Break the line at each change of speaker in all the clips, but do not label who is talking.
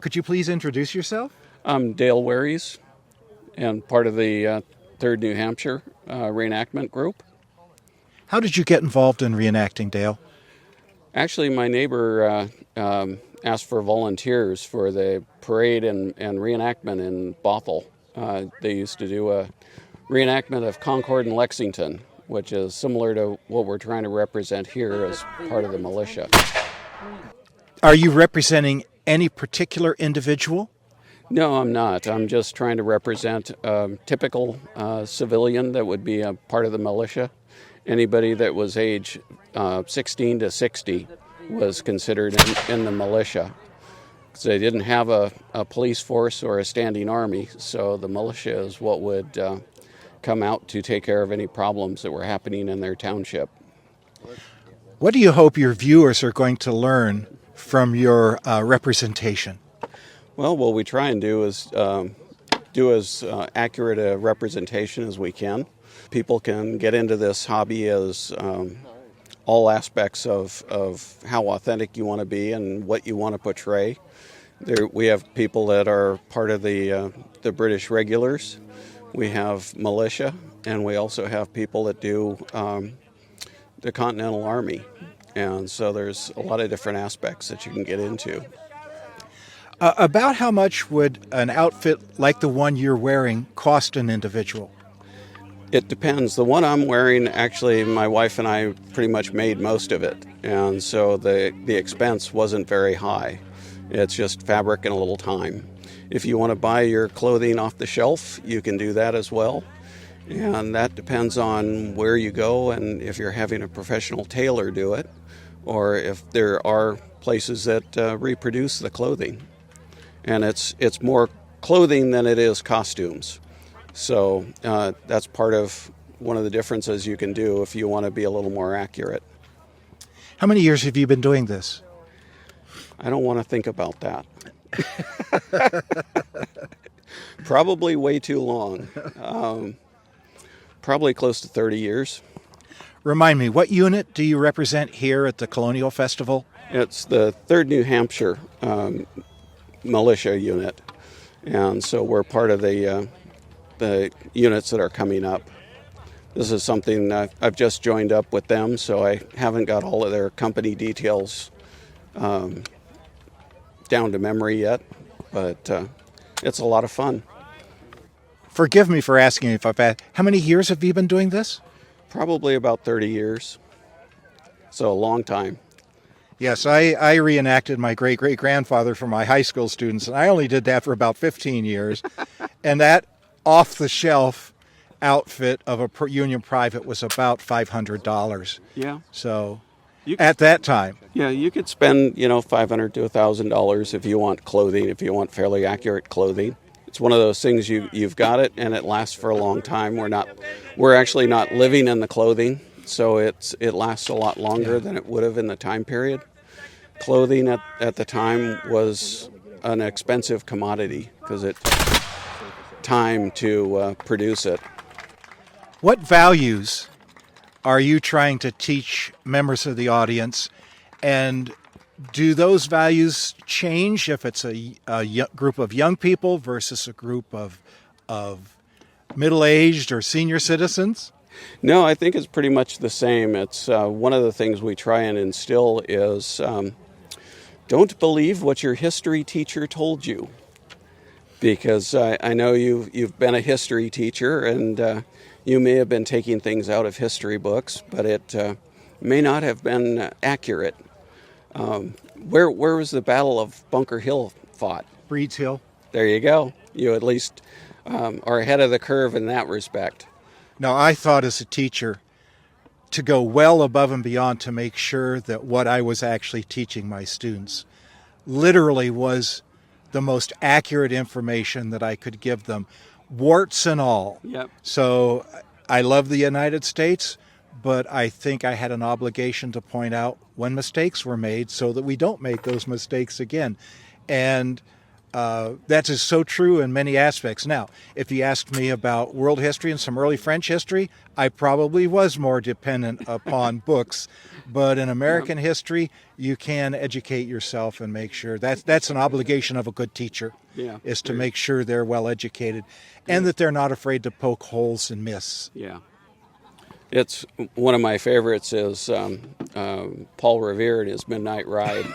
Could you please introduce yourself?
I'm Dale Werries and part of the 3rd New Hampshire Reenactment group.
How did you get involved in reenacting, Dale?
Actually, my neighbor asked for volunteers for the parade and reenactment in Bothell. They used to do a reenactment of Concord and Lexington, which is similar to what we're trying to represent here as part of the militia.
Are you representing any particular individual?
No, I'm not. I'm just trying to represent a typical civilian that would be a part of the militia. Anybody that was age 16 to 60 was considered in the militia. So they didn't have a police force or a standing army, so the militia is what would come out to take care of any problems that were happening in their township.
What do you hope your viewers are going to learn from your representation?
Well, what we try and do is do as accurate a representation as we can. People can get into this hobby as all aspects of how authentic you want to be and what you want to portray. We have people that are part of the British regulars. We have militia, and we also have people that do the Continental Army. And so there's a lot of different aspects that you can get into.
About how much would an outfit like the one you're wearing cost an individual?
It depends. The one I'm wearing, actually, my wife and I pretty much made most of it. And so the expense wasn't very high. It's just fabric and a little time. If you want to buy your clothing off the shelf, you can do that as well. And that depends on where you go and if you're having a professional tailor do it, or if there are places that reproduce the clothing. And it's more clothing than it is costumes. So that's part of one of the differences you can do if you want to be a little more accurate.
How many years have you been doing this?
I don't want to think about that. Probably way too long. Probably close to 30 years.
Remind me, what unit do you represent here at the Colonial Festival?
It's the 3rd New Hampshire militia unit. And so we're part of the units that are coming up. This is something I've just joined up with them, so I haven't got all of their company details down to memory yet, but it's a lot of fun.
Forgive me for asking if I've asked. How many years have you been doing this?
Probably about 30 years, so a long time.
Yes, I reenacted my great-great-grandfather for my high school students, and I only did that for about 15 years. And that off-the-shelf outfit of a Union private was about $500.
Yeah.
So at that time.
Yeah, you could spend, $500 to $1,000 if you want clothing, if you want fairly accurate clothing. It's one of those things you've got it and it lasts for a long time. We're actually not living in the clothing, so it lasts a lot longer than it would have in the time period. Clothing at the time was an expensive commodity because it took time to produce it.
What values are you trying to teach members of the audience, and do those values change if it's a group of young people versus a group of middle-aged or senior citizens?
No, I think it's pretty much the same. It's one of the things we try and instill is don't believe what your history teacher told you, because I know you've been a history teacher and you may have been taking things out of history books, but it may not have been accurate. Where was the Battle of Bunker Hill fought?
Breeds Hill.
There you go. You at least are ahead of the curve in that respect.
Now, I thought as a teacher to go well above and beyond to make sure that what I was actually teaching my students literally was the most accurate information that I could give them, warts and all.
Yep.
So I love the United States, but I think I had an obligation to point out when mistakes were made so that we don't make those mistakes again. And That is so true in many aspects. Now, if you asked me about world history and some early French history, I probably was more dependent upon books. But in American history, you can educate yourself and make sure that's an obligation of a good teacher, is to make sure they're well educated and that they're not afraid to poke holes and miss.
Yeah. It's one of my favorites is Paul Revere and his Midnight Ride.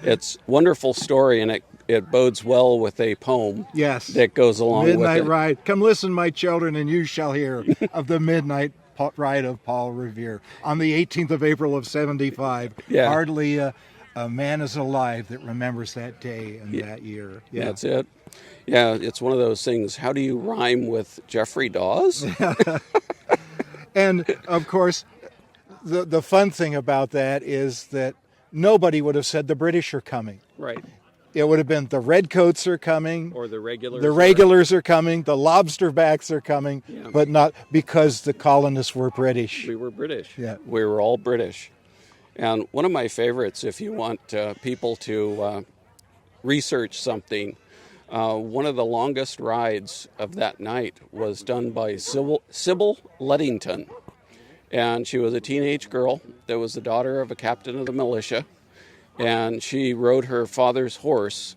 It's a wonderful story, and it bodes well with a poem that goes along with it.
Midnight Ride. Come listen, my children, and you shall hear of the Midnight Ride of Paul Revere. On the 18th of April of 75, hardly a man is alive that remembers that day and that year. Yeah.
That's it. Yeah, it's one of those things. How do you rhyme with Jeffrey Dawes?
And, of course, the fun thing about that is that nobody would have said the British are coming.
Right.
It would have been the redcoats are coming.
Or the regulars.
The regulars are coming. The lobsterbacks are coming. Yeah. But not because the colonists were British.
We were British.
Yeah.
We were all British. And one of my favorites, if you want people to research something, one of the longest rides of that night was done by Sybil Luddington. And she was a teenage girl that was the daughter of a captain of the militia. And she rode her father's horse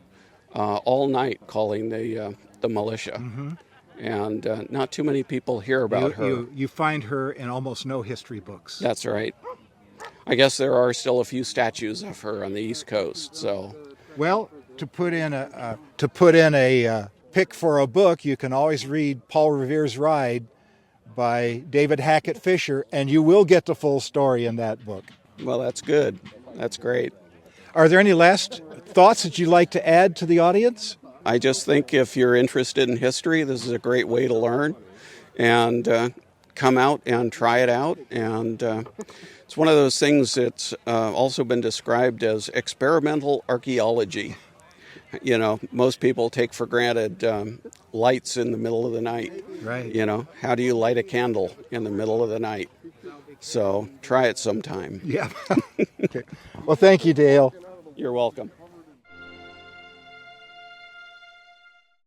all night calling the militia. Mm-hmm. And not too many people hear about her.
You find her in almost no history books.
That's right. I guess there are still a few statues of her on the East Coast. So,
well, to put in a pick for a book, you can always read Paul Revere's Ride by David Hackett Fisher, and you will get the full story in that book.
Well, that's good. That's great.
Are there any last thoughts that you'd like to add to the audience?
I just think if you're interested in history, this is a great way to learn, and come out and try it out. And it's one of those things that's also been described as experimental archaeology. You know, most people take for granted lights in the middle of the night.
Right.
You know, how do you light a candle in the middle of the night? So try it sometime.
Yeah. Okay. Well, thank you, Dale.
You're welcome.